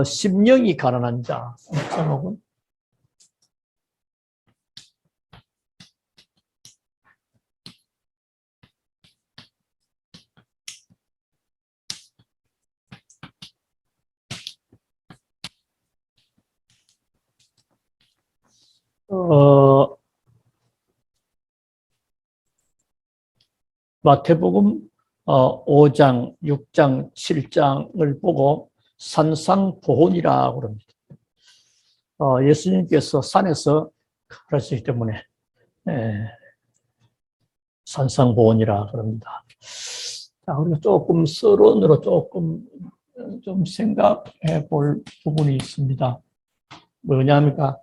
심령이 가난한 자. 제목은 마태복음 5장, 6장, 7장을 보고 산상보훈이라고 합니다. 예수님께서 산에서 그러시기 때문에 산상보훈이라 그럽니다. 자, 우리가 조금 서론으로 조금 좀 생각해 볼 부분이 있습니다. 뭐냐니까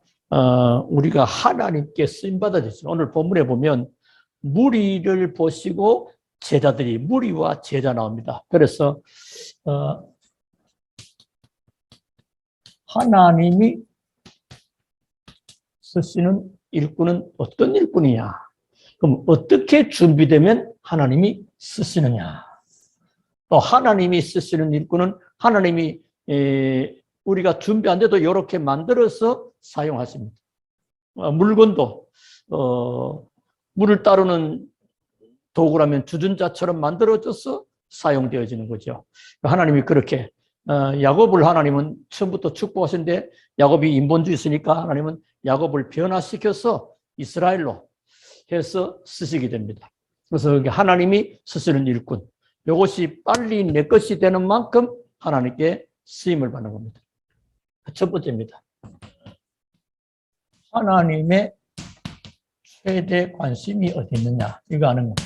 우리가 하나님께 쓰임 받아졌어요. 오늘 본문에 보면 무리를 보시고 제자들이 무리와 제자 나옵니다. 그래서 하나님이 쓰시는 일꾼은 어떤 일꾼이냐? 그럼 어떻게 준비되면 하나님이 쓰시느냐? 또 하나님이 쓰시는 일꾼은 하나님이 우리가 준비 안 돼도 이렇게 만들어서 사용하십니다. 물건도 물을 따르는 도구라면 주전자처럼 만들어져서 사용되어지는 거죠. 하나님이 그렇게 야곱을 하나님은 처음부터 축복하셨는데 야곱이 인본주의 있으니까 하나님은 야곱을 변화시켜서 이스라엘로 해서 쓰시게 됩니다. 그래서 하나님이 쓰시는 일꾼, 이것이 빨리 내 것이 되는 만큼 하나님께 쓰임을 받는 겁니다. 첫 번째입니다. 하나님의 최대 관심이 어디 있느냐, 이거 아는 겁니다.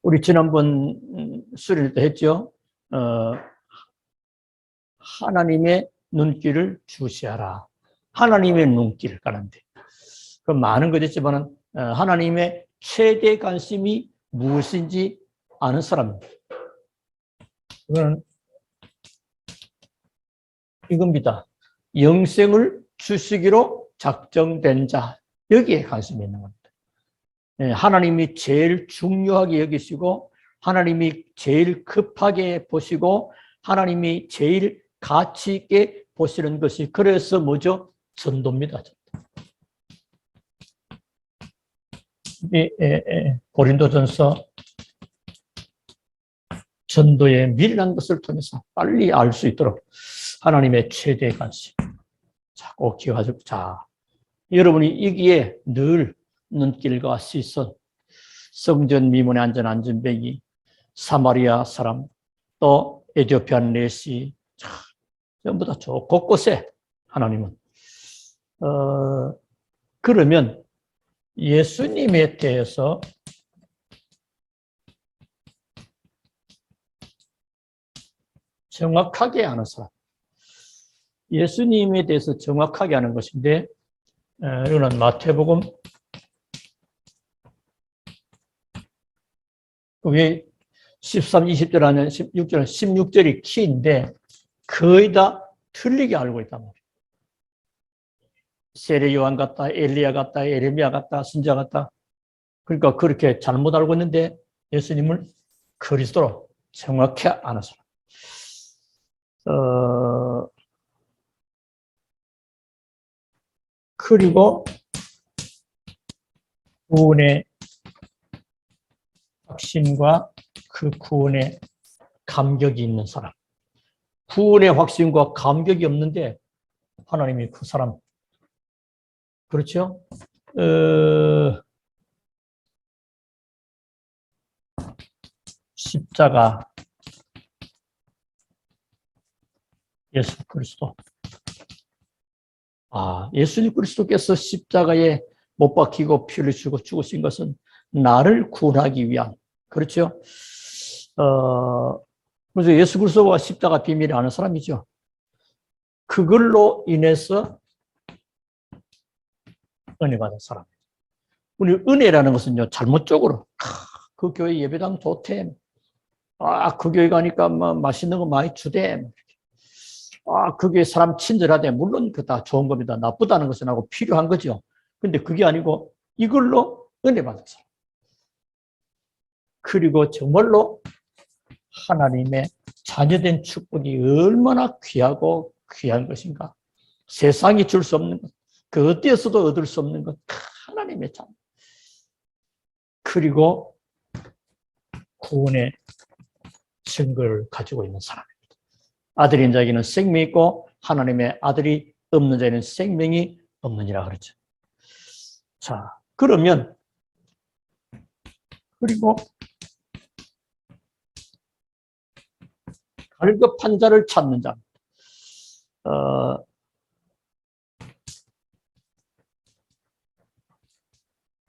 우리 지난번 수련회 때 했죠. 하나님의 눈길을 주시하라. 하나님의 눈길 가는데. 그 많은 거겠지만 하나님의 최대 관심이 무엇인지 아는 사람입니다. 그거는 이겁니다. 영생을 주시기로 작정된 자, 여기에 관심이 있는 겁니다. 하나님이 제일 중요하게 여기시고 하나님이 제일 급하게 보시고 하나님이 제일 가치 있게 보시는 것이 그래서 뭐죠? 전도입니다. 고린도전서 전도의 미련한 것을 통해서 빨리 알 수 있도록 하나님의 최대 관심. 자, 꼭 기억하시고, 자, 여러분이 이기에 늘 눈길과 시선, 성전 미문에 앉은 안전뱅이, 사마리아 사람, 또 에티오피아 내시, 전부 다 저 곳곳에 하나님은 그러면 예수님에 대해서 정확하게 아는 사람, 예수님에 대해서 정확하게 아는 것인데 이거는 마태복음 그게 13, 20절 아니면 16절, 16절이 키인데 거의 다 틀리게 알고 있단 말이에요. 세례 요한 같다, 엘리야 같다, 에레미야 같다, 선지자 같다. 그러니까 그렇게 잘못 알고 있는데 예수님을 그리스도로 정확히 아는 사람. 그리고 구원의 확신과 그 구원의 감격이 있는 사람. 구원의 확신과 감격이 없는데 하나님이 그 사람, 그렇죠? 십자가, 예수 그리스도. 예수님 그리스도께서 십자가에 못 박히고 피 흘리시고 죽으신 것은 나를 구원하기 위한, 그렇죠? 그래서 예수 그리스도와 십자가 비밀을 아는 사람이죠. 그걸로 인해서 은혜 받은 사람. 우리 은혜라는 것은요, 잘못적으로 그 교회 예배당 좋대. 그 교회 가니까 뭐 맛있는 거 많이 주대. 그 교회 사람 친절하대. 물론 그 다 좋은 겁니다. 나쁘다는 것은 하고 필요한 거죠. 근데 그게 아니고 이걸로 은혜 받은 사람. 그리고 정말로 하나님의 자녀된 축복이 얼마나 귀하고 귀한 것인가. 세상이 줄 수 없는 것, 그 어디에서도 얻을 수 없는 것, 하나님의 자녀. 그리고 구원의 증거를 가지고 있는 사람입니다. 아들인 자에게는 생명이 있고 하나님의 아들이 없는 자에는 생명이 없느니라 그러죠. 자, 그러면 그리고 갈급한 자를 찾는 자.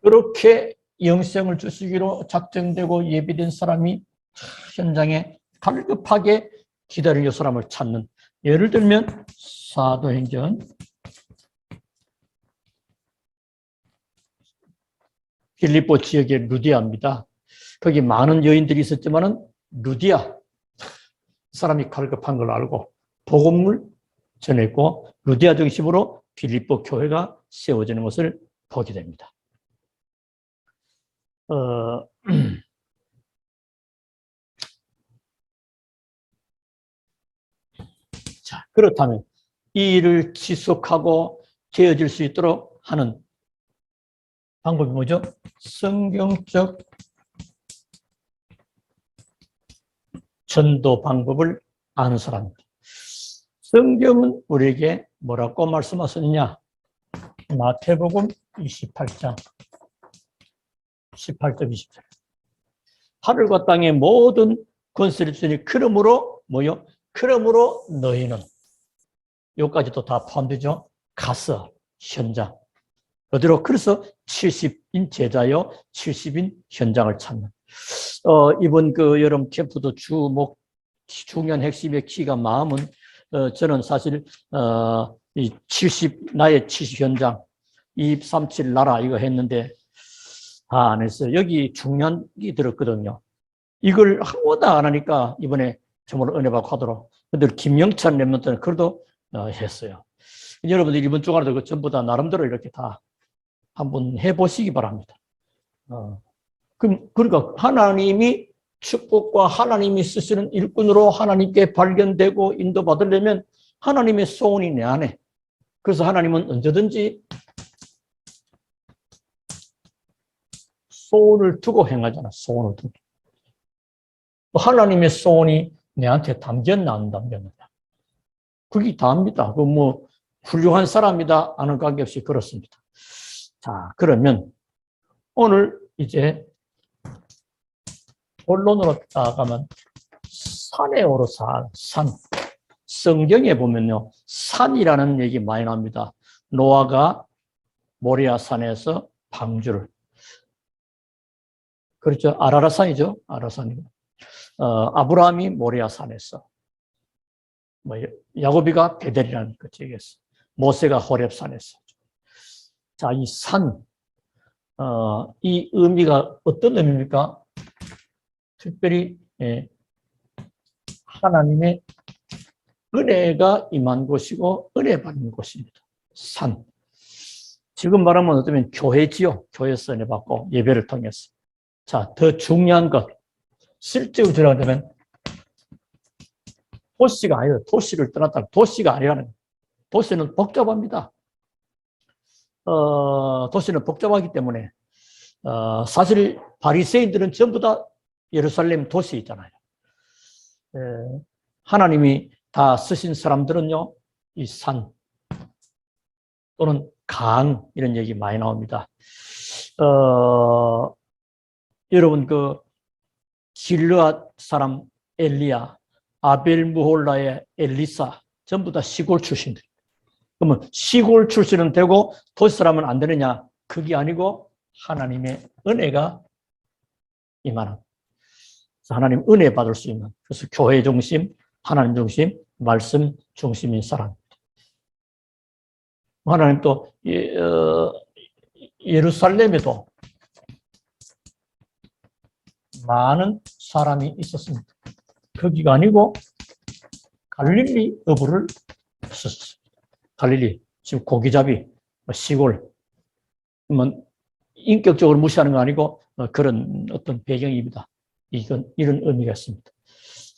그렇게 영생을 주시기로 작정되고 예비된 사람이 현장에 갈급하게 기다릴 사람을 찾는, 예를 들면 사도행전 빌립보 지역의 루디아입니다. 거기 많은 여인들이 있었지만은 루디아 사람이 갈급한 걸 알고 복음을 전했고 루디아 중심으로 빌립보 교회가 세워지는 것을 보게 됩니다. 자, 그렇다면 이 일을 지속하고 되어질 수 있도록 하는 방법이 뭐죠? 성경적 전도 방법을 아는 사람입니다. 성경은 우리에게 뭐라고 말씀하셨느냐? 마태복음 28장 18절 20절. 하늘과 땅의 모든 권세를 주니 그러므로 뭐요? 그러므로 너희는, 여기까지도 다 포함되죠. 가서 현장 어디로? 그래서 70인 제자여 70인 현장을 찾는. 이번 그 여름 캠프도 중요한 핵심의 키가 마음은, 저는 사실 이 70 나의 70 현장 237 나라 이거 했는데 다 안 했어요. 여기 중요한 게 들었거든요. 이걸 한 번도 안 하니까 이번에 정말 은혜 받고 하도록. 근데 김영찬 랩런트는 그래도 했어요. 여러분들 이번 주간에도 그 전부 다 나름대로 이렇게 다 한번 해보시기 바랍니다. 그러니까 하나님이 축복과 하나님이 쓰시는 일꾼으로 하나님께 발견되고 인도받으려면 하나님의 소원이 내 안에. 그래서 하나님은 언제든지 소원을 두고 행하잖아. 소원을 두고. 하나님의 소원이 내한테 담겼나 안 담겼나. 그게 다입니다. 그 뭐 훌륭한 사람이다 아는 관계없이 그렇습니다. 자, 그러면 오늘 이제 본론으로 나가면 산에 오르 산. 성경에 보면요, 산이라는 얘기 많이 나옵니다. 노아가 모리아 산에서 방주를, 그렇죠. 아라라산이죠. 아라산이고. 아브라함이 모리아 산에서, 뭐 야고비가 베델이라는 그 지역에서, 모세가 호렙 산에서. 자, 이 산, 이 의미가 어떤 의미입니까? 특별히 하나님의 은혜가 임한 곳이고 은혜 받는 곳입니다. 산. 지금 말하면 어쩌면 교회지요. 교회에서 은혜 받고 예배를 통해서. 자, 더 중요한 것. 실제로 들어가면 도시가 아니라 도시를 떠났다. 도시가 아니라는 거예요. 도시는 복잡합니다. 도시는 복잡하기 때문에 사실 바리새인들은 전부 다 예루살렘 도시에 있잖아요. 하나님이 다 쓰신 사람들은요, 이 산 또는 강 이런 얘기 많이 나옵니다. 여러분 그 길르앗 사람 엘리야, 아벨무홀라의 엘리사 전부 다 시골 출신들. 그러면 시골 출신은 되고 도시 사람은 안 되느냐? 그게 아니고 하나님의 은혜가 임하는. 하나님 은혜 받을 수 있는. 그래서 교회 중심, 하나님 중심, 말씀 중심인 사람. 하나님 또 예루살렘에도 많은 사람이 있었습니다. 거기가 아니고 갈릴리 어부를 썼습니다. 갈릴리, 지금 고기잡이, 시골. 인격적으로 무시하는 거 아니고 그런 어떤 배경입니다. 이런 의미가 있습니다.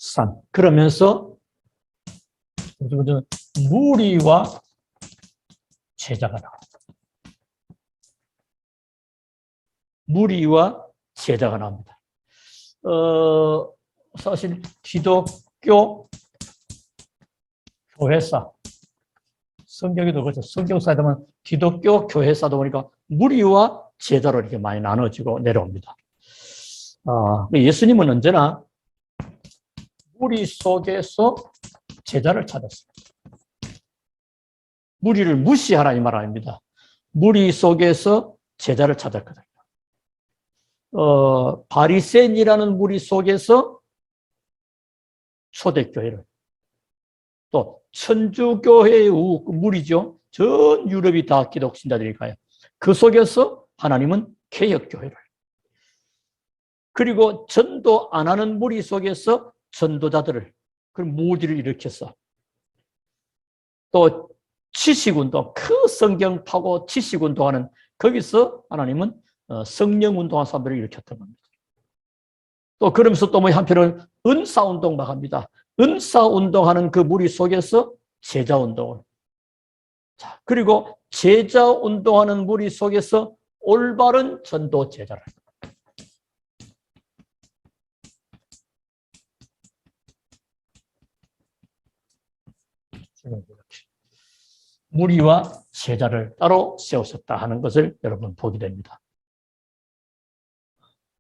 산. 그러면서 무리와 제자가 나옵니다. 무리와 제자가 나옵니다. 사실 기독교 교회사, 성경에도 그렇죠. 성경사에 보면 기독교 교회사도 보니까 무리와 제자로 이렇게 많이 나눠지고 내려옵니다. 예수님은 언제나 무리 속에서 제자를 찾았습니다. 무리를 무시하라 이 말 아닙니다. 무리 속에서 제자를 찾았거든요. 바리새인이라는 무리 속에서 초대교회를, 또 천주교회의 무리죠. 전 유럽이 다 기독 신자들이니까요. 그 속에서 하나님은 개혁교회를, 그리고 전도 안 하는 무리 속에서 전도자들을, 그 무리를 일으켰어. 또 지식운동, 그 성경 파고 지식운동하는, 거기서 하나님은 성령운동한 사람들을 일으켰던 겁니다. 또 그러면서 또 한편은 은사운동 막 합니다. 은사운동하는 그 무리 속에서 제자운동을. 자, 그리고 제자운동하는 무리 속에서 올바른 전도 제자를. 이렇게 무리와 제자를 따로 세우셨다 하는 것을 여러분 보게 됩니다.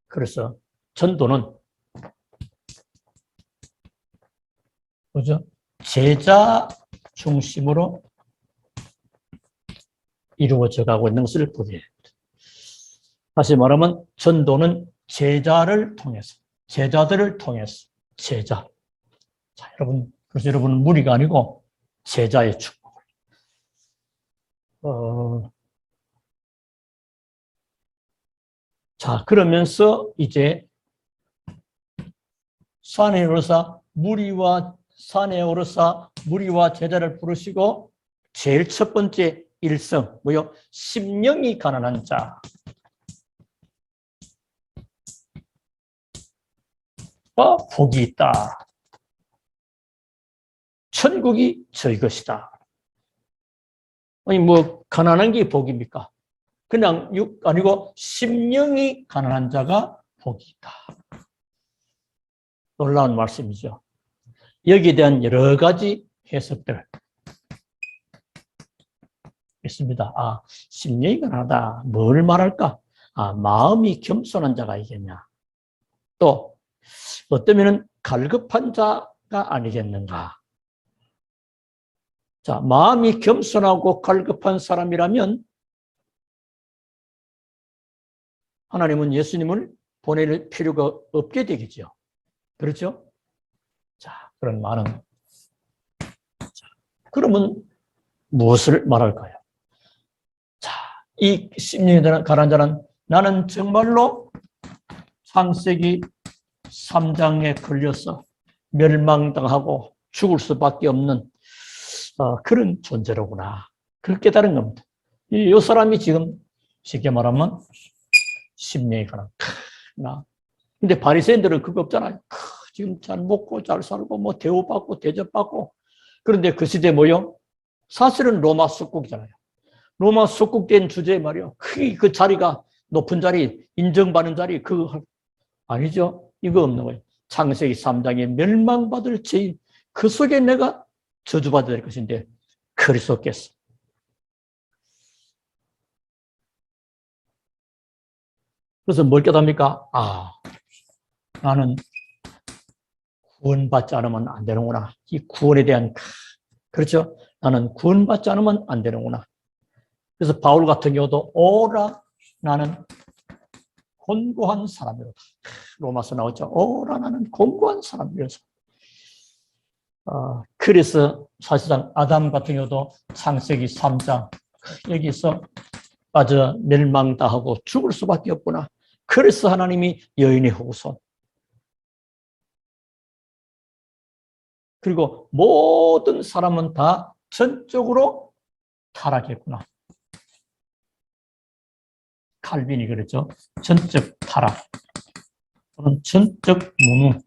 그래서 전도는 그죠? 제자 중심으로 이루어져 가고 있는 것을 보게 됩니다. 다시 말하면 전도는 제자를 통해서, 제자들을 통해서, 제자. 자, 여러분, 그래서 여러분은 무리가 아니고 제자의 축복을. 자, 그러면서 이제 산에 오르사 무리와 제자를 부르시고 제일 첫 번째 일성 뭐요? 심령이 가난한 자. 복이 있다. 천국이 저희 것이다. 아니 뭐 가난한 게 복입니까? 그냥 육 아니고 심령이 가난한 자가 복이 있다. 놀라운 말씀이죠. 여기에 대한 여러 가지 해석들 있습니다. 심령이 가난하다. 뭘 말할까? 마음이 겸손한 자가 이겠냐. 또 어쩌면 갈급한 자가 아니겠는가. 자, 마음이 겸손하고 갈급한 사람이라면 하나님은 예수님을 보낼 필요가 없게 되겠죠. 그렇죠? 자, 그런 말은. 자, 그러면 무엇을 말할까요? 자, 이 심령이 가난한 자는 나는 정말로 창세기 3장에 걸려서 멸망당하고 죽을 수밖에 없는 그런 존재로구나. 그걸 깨달은 겁니다. 이 사람이 지금 쉽게 말하면 심령이 가난하구나. 근데 바리새인들은 그거 없잖아요. 지금 잘 먹고 잘 살고 뭐 대우받고 대접받고. 그런데 그 시대 뭐요? 사실은 로마 속국이잖아요. 로마 속국된 주제에 말이요. 그 자리가 높은 자리, 인정받는 자리, 그거 아니죠. 이거 없는 거예요. 창세기 3장에 멸망받을 죄인, 그 속에 내가 저주받아야 될 것인데 그리 수 없겠어. 그래서 뭘 깨닫습니까? 나는 구원받지 않으면 안 되는구나. 이 구원에 대한, 그렇죠? 나는 구원받지 않으면 안 되는구나. 그래서 바울 같은 경우도 오라 나는 곤고한 사람이로다. 로마서 나오죠. 오라 나는 곤고한 사람이로다. 그래서 사실상 아담 같은 경우도 창세기 3장 여기서 빠져 멸망당하고 죽을 수밖에 없구나. 그래서 하나님이 여인의 후손 그리고 모든 사람은 다 전적으로 타락했구나. 칼빈이 그랬죠. 전적 타락 또는 전적 무능.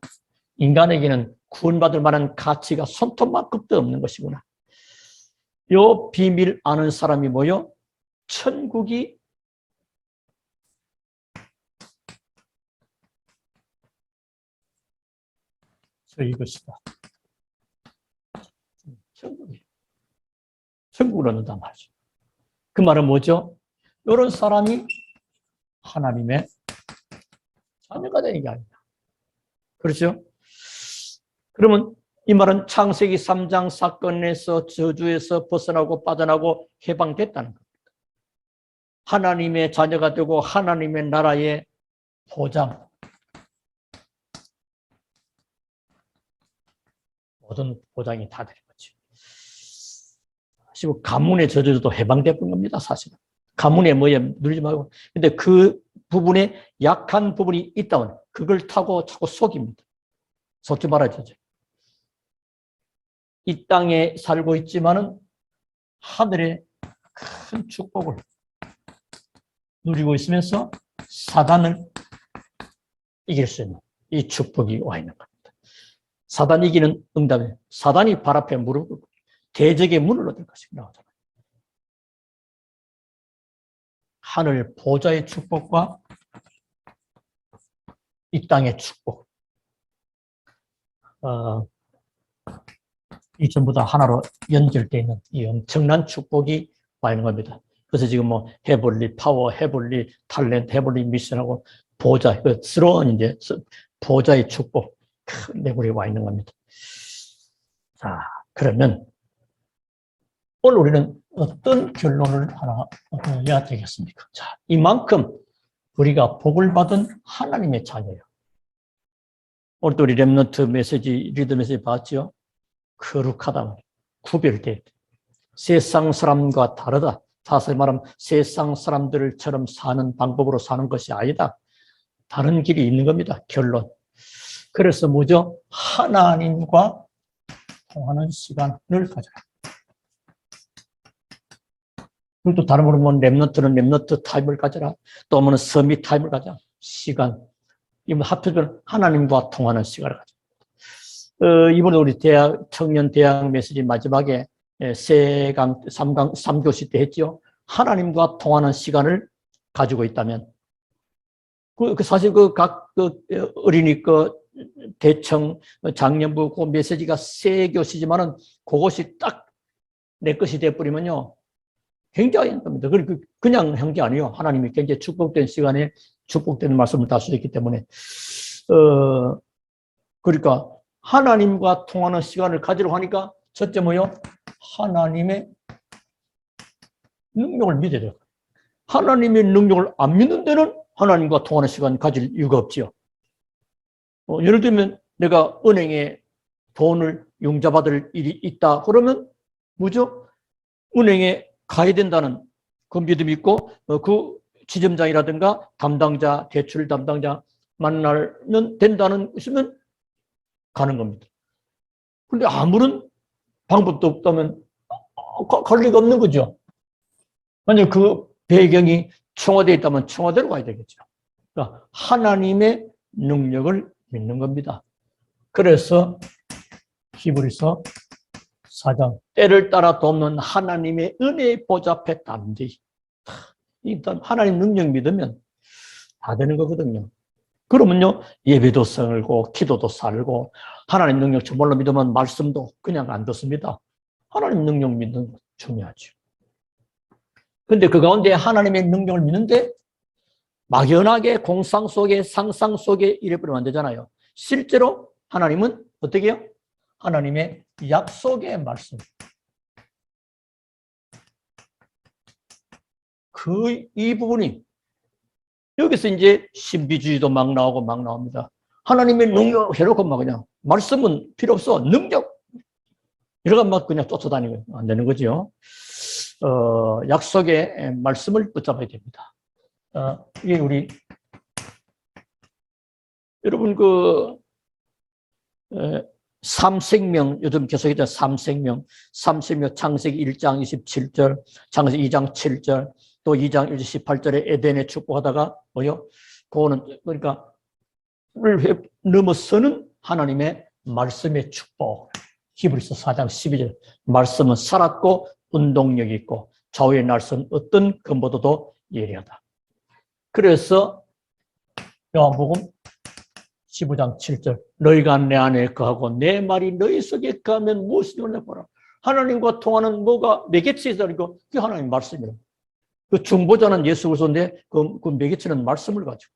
인간에게는 구원받을 만한 가치가 손톱만큼도 없는 것이구나. 요 비밀 아는 사람이 뭐요? 천국이 저희 것이다. 천국을 얻는단 말이죠. 그 말은 뭐죠? 이런 사람이 하나님의 자녀가 되는 게 아니라. 그렇죠? 그러면 이 말은 창세기 3장 사건에서 저주에서 벗어나고 빠져나고 해방됐다는 겁니다. 하나님의 자녀가 되고 하나님의 나라의 보장. 모든 보장이 다 되는 거죠. 그리고 가문의 저주도 해방된 겁니다, 사실은. 가문에 뭐에 누리지 말고. 근데 그 부분에 약한 부분이 있다면 그걸 타고 자꾸 속입니다. 속지 말아야 되죠. 이 땅에 살고 있지만은 하늘의 큰 축복을 누리고 있으면서 사단을 이길 수 있는 이 축복이 와 있는 겁니다. 사단 이기는 응답이 사단이 발 앞에 무릎 꿇고 대적의 문을 얻을 것이 나오잖아요. 하늘 보좌의 축복과 이 땅의 축복. 이 전부 다 하나로 연결되어 있는 이 엄청난 축복이 와 있는 겁니다. 그래서 지금 뭐 헤블리 파워, 헤블리 탤런트, 헤블리 미션하고 보좌, 그 스러운 이제 보좌의 축복 큰 내굴이 와 있는 겁니다. 자, 그러면 오늘 우리는 어떤 결론을 하나 얻어야 되겠습니까? 자, 이만큼 우리가 복을 받은 하나님의 자녀예요. 오늘도 우리 렘넌트 메시지, 리더 메시지 봤죠? 거룩하다, 구별돼. 세상 사람과 다르다. 다시 말하면 세상 사람들처럼 사는 방법으로 사는 것이 아니다. 다른 길이 있는 겁니다. 결론. 그래서 뭐죠? 하나님과 통하는 시간을 가져라. 그리고 또 다른 분은 렘넌트는 렘넌트 타임을 가져라. 또 뭐는 서밋 타임을 가져라. 시간. 이번 합쳐지면 하나님과 통하는 시간을 가져라. 이번에 우리 청년 대학 메시지 마지막에 3교시 때 했죠. 하나님과 통하는 시간을 가지고 있다면, 사실 각 어린이 대청, 장년부 그 메시지가 3교시지만은 그것이 딱 내 것이 돼버리면요. 굉장히 힘듭니다. 그냥 한 게 아니에요. 하나님이 굉장히 축복된 시간에 축복된 말씀을 다 주셨기 때문에. 그러니까 하나님과 통하는 시간을 가지려고 하니까 첫째 뭐요? 하나님의 능력을 믿어야 돼요. 하나님의 능력을 안 믿는 데는 하나님과 통하는 시간 가질 이유가 없지요. 예를 들면 내가 은행에 돈을 융자받을 일이 있다. 그러면 뭐죠? 은행에 가야 된다는 그 믿음이 있고 그 지점장이라든가 담당자, 대출 담당자 만나면 된다는 있으면 가는 겁니다. 그런데 아무런 방법도 없다면 갈 리가 없는 거죠. 만약 그 배경이 청와대에 있다면 청와대로 가야 되겠죠. 그러니까 하나님의 능력을 믿는 겁니다. 그래서 히브리서 4장 때를 따라 돕는 하나님의 은혜의 보좌 앞에 담대히. 일단 하나님 능력 믿으면 다 되는 거거든요. 그러면요 예배도 살고 기도도 살고 하나님 능력 정말로 믿으면 말씀도 그냥 안 듣습니다. 하나님 능력 믿는 거 중요하죠. 그런데 그 가운데 하나님의 능력을 믿는데 막연하게 공상 속에 상상 속에 이래버리면 안 되잖아요. 실제로 하나님은 어떻게 해요? 하나님의 약속의 말씀. 이 부분이 여기서 이제 신비주의도 막 나오고 막 나옵니다. 하나님의 능력 해놓고 막 그냥 말씀은 필요 없어. 능력. 이러고 막 그냥 쫓아다니면 안 되는 거죠. 약속의 말씀을 붙잡아야 됩니다. 이게 우리 여러분 삼생명 요즘 계속했잖아요. 삼생명 창세기 1장 27절, 창세기 2장 7절, 또 2장 18절에 에덴에 축복하다가 뭐요? 그거는 그러니까 을 넘어서는 하나님의 말씀의 축복. 히브리서 4장 12절. 말씀은 살았고 운동력이 있고 좌우의 날선 어떤 검보다도 예리하다. 그래서 요한복음 15장 7절. 너희가 내 안에 거하고 내 말이 너희 속에 거하면 무엇이든지 원하거라. 하나님과 통하는 뭐가 매개체이고 그게 하나님 말씀이에요. 그 중보자는 예수 그리스도인데 그 매개체는 말씀을 가지고.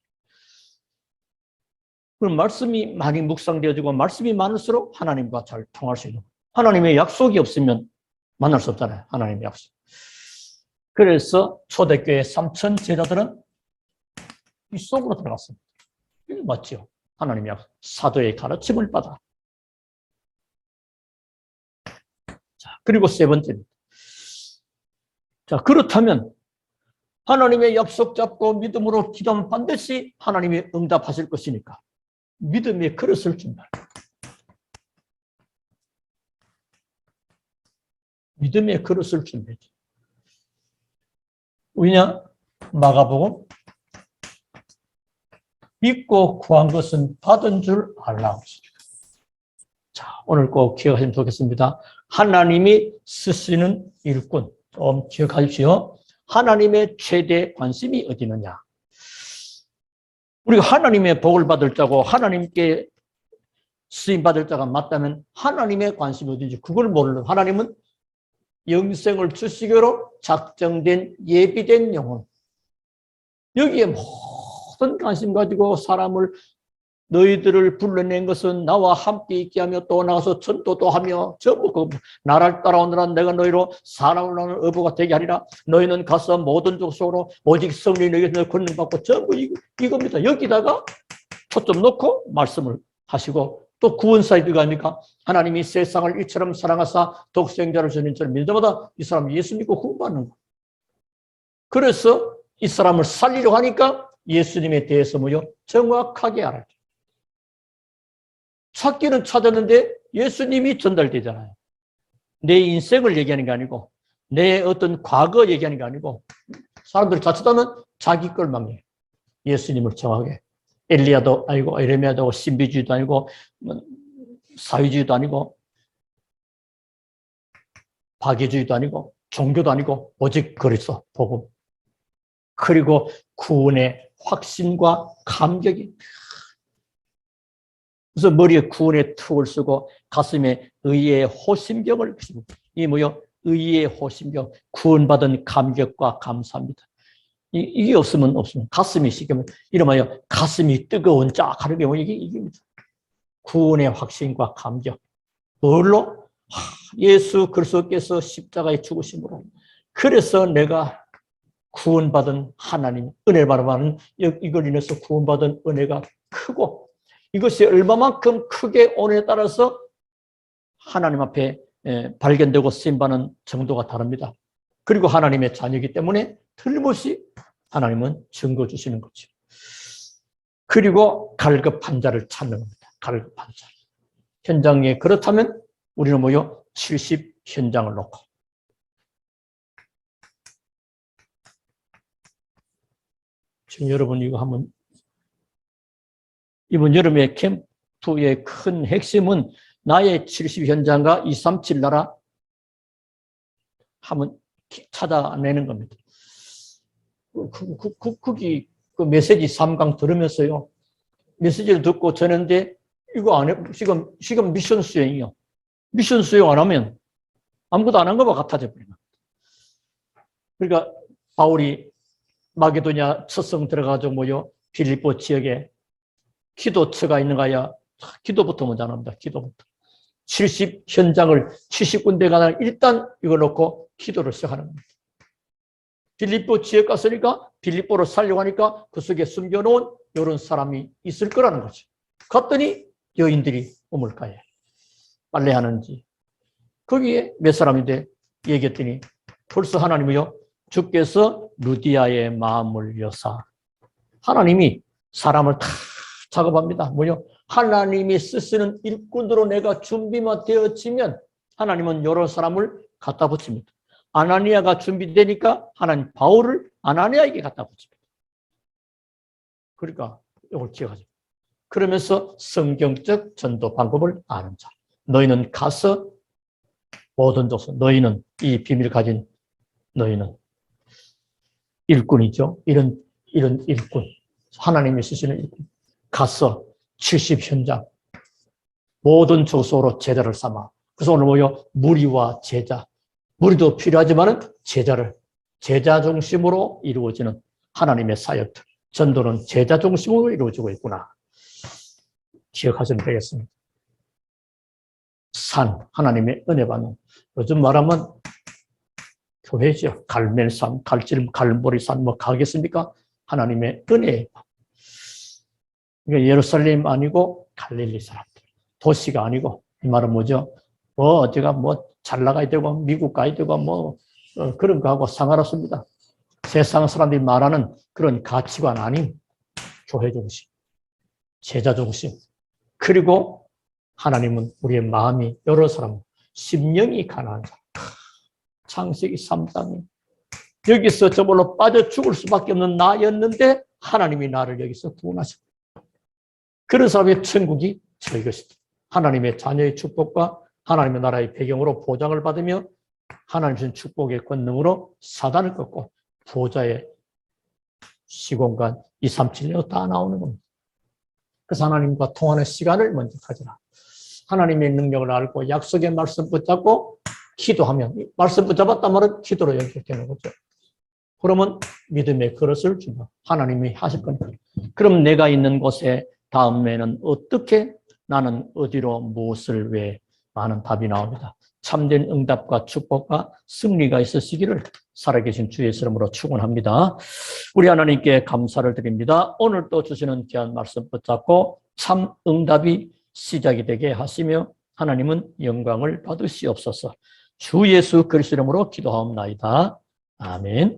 그 말씀이 많이 묵상되어지고 말씀이 많을수록 하나님과 잘 통할 수 있는. 하나님의 약속이 없으면 만날 수 없잖아요. 하나님의 약속. 그래서 초대교회 3천 제자들은 이 속으로 들어갔습니다. 이게 맞죠? 하나님의 약속. 사도의 가르침을 받아. 자, 그리고 세 번째입니다. 자, 그렇다면 하나님의 약속 잡고 믿음으로 기도하면 반드시 하나님이 응답하실 것이니까 믿음의 그릇을 준다. 믿음의 그릇을 준비하지. 왜냐? 마가복음 믿고 구한 것은 받은 줄 알라. 자, 오늘 꼭 기억하시면 좋겠습니다. 하나님이 쓰시는 일꾼, 좀 기억하십시오. 하나님의 최대 관심이 어디 있느냐? 우리가 하나님의 복을 받을 자고 하나님께 쓰임 받을 자가 맞다면 하나님의 관심이 어딘지 그걸 모르는. 하나님은 영생을 주시기로 작정된 예비된 영혼. 여기에 모든 관심 가지고 사람을 너희들을 불러낸 것은 나와 함께 있게 하며 또 나가서 전도도 하며 전부 그 나를 따라오느라 내가 너희로 사람을 낳는 어부가 되게 하리라. 너희는 가서 모든 족속으로 오직 성령이 너희를 권능받고 전부 이겁니다. 여기다가 초점 놓고 말씀을 하시고 또 구원사의 비가 아닙니까? 하나님이 세상을 이처럼 사랑하사 독생자를 주는 줄 믿을 때마다 이 사람 예수 믿고 구원받는 거예요. 그래서 이 사람을 살리려고 하니까 예수님에 대해서 뭐요? 정확하게 알아요. 찾기는 찾았는데 예수님이 전달되잖아요. 내 인생을 얘기하는 게 아니고 내 어떤 과거 얘기하는 게 아니고 사람들이 자칫하면 자기 걸만 해요. 예수님을 정확하게. 엘리야도 아니고 에레미야도 아니고 신비주의도 아니고 사회주의도 아니고 박애주의도 아니고 종교도 아니고 오직 그리스도 복음. 그리고 구원의 확신과 감격이. 그래서 머리에 구원의 툭을 쓰고 가슴에 의의 호심경을 쓰고 이 뭐요? 의의 호심경, 구원받은 감격과 감사합니다. 이게 없으면 가슴이 시키면 이러면 가슴이 뜨거운 쫙 하는 게 뭐 이게 구원의 확신과 감격. 뭘로? 예수 그리스도께서 십자가에 죽으심으로. 그래서 내가 구원받은 하나님, 은혜를 바라보는 이걸 인해서 구원받은 은혜가 크고 이것이 얼마만큼 크게 오늘에 따라서 하나님 앞에 발견되고 쓰임받는 정도가 다릅니다. 그리고 하나님의 자녀이기 때문에 틀림없이 하나님은 증거 주시는 거죠. 그리고 갈급한 자를 찾는 겁니다. 갈급한 자. 현장에 그렇다면 우리는 뭐요? 70 현장을 놓고. 지금 여러분 이거 한번 이번 여름에 캠프의 큰 핵심은 나의 70 현장과 237 나라 한번 찾아내는 겁니다. 거기 그 메시지 3강 들으면서요. 메시지를 듣고 전했는데 이거 안 해. 지금 미션 수행이요. 미션 수행 안 하면 아무것도 안 한 것과 같아져 버립니다. 그러니까 바울이 마게도냐 첫성 들어가지고 뭐요? 빌립보 지역에 기도처가 있는가야? 기도부터 먼저 안 합니다. 기도부터. 70 현장을 70군데가 아니라 일단 이걸 놓고 기도를 시작하는 겁니다. 빌립보 지역 갔으니까 빌립보를 살려고 하니까 그 속에 숨겨놓은 이런 사람이 있을 거라는 거죠. 갔더니 여인들이 우물가에 빨래하는지 거기에 몇 사람인데 얘기했더니 벌써 하나님이요. 주께서 루디아의 마음을 여사 하나님이 사람을 다 작업합니다. 뭐요? 하나님이 쓰시는 일꾼으로 내가 준비만 되어지면 하나님은 여러 사람을 갖다 붙입니다. 아나니아가 준비되니까 하나님 바울을 아나니아에게 갖다 붙입니다. 그러니까 이걸 기억하죠. 그러면서 성경적 전도 방법을 아는 자. 너희는 가서 모든 족속, 너희는 이 비밀을 가진 너희는 일꾼이죠. 이런 일꾼. 하나님이 쓰시는 일꾼. 가서 70 현장. 모든 족속으로 제자를 삼아. 그래서 오늘 뭐요? 무리와 제자. 무리도 필요하지만 제자 중심으로 이루어지는 하나님의 사역들. 전도는 제자 중심으로 이루어지고 있구나. 기억하시면 되겠습니다. 하나님의 은혜 받는. 요즘 말하면 교회죠. 갈멜산, 갈보리산 뭐 가겠습니까? 하나님의 은혜. 그러니까 예루살렘 아니고 갈릴리 사람들. 도시가 아니고, 이 말은 뭐죠? 어디가 잘 나가야 되고, 미국 가야 되고, 그런 거하고 상관없습니다. 세상 사람들이 말하는 그런 가치관 아닌 교회 중심, 제자 중심. 그리고 하나님은 우리의 마음이 여러 사람, 심령이 가난한 사람. 창세기 3장에 여기서 저걸로 빠져 죽을 수밖에 없는 나였는데 하나님이 나를 여기서 구원하셨다. 그런 사람의 천국이 저희 것이다. 하나님의 자녀의 축복과 하나님의 나라의 배경으로 보장을 받으며 하나님 주신 축복의 권능으로 사단을 꺾고 보좌의 시공간 237년 다 나오는 겁니다. 그래서 하나님과 통하는 시간을 먼저 가져라. 하나님의 능력을 알고 약속의 말씀 붙잡고 기도하면, 말씀 붙잡았단 말은 기도로 연결되는 거죠. 그러면 믿음의 그릇을 준다. 하나님이 하실 거니까. 그럼 내가 있는 곳에 다음에는 어떻게, 나는 어디로, 무엇을 왜, 많은 답이 나옵니다. 참된 응답과 축복과 승리가 있으시기를 살아계신 주의 이름으로 축원합니다. 우리 하나님께 감사를 드립니다. 오늘 또 주시는 귀한 말씀 붙잡고 참 응답이 시작이 되게 하시며 하나님은 영광을 받으시옵소서. 주 예수 그리스도 이름으로 기도하옵나이다. 아멘.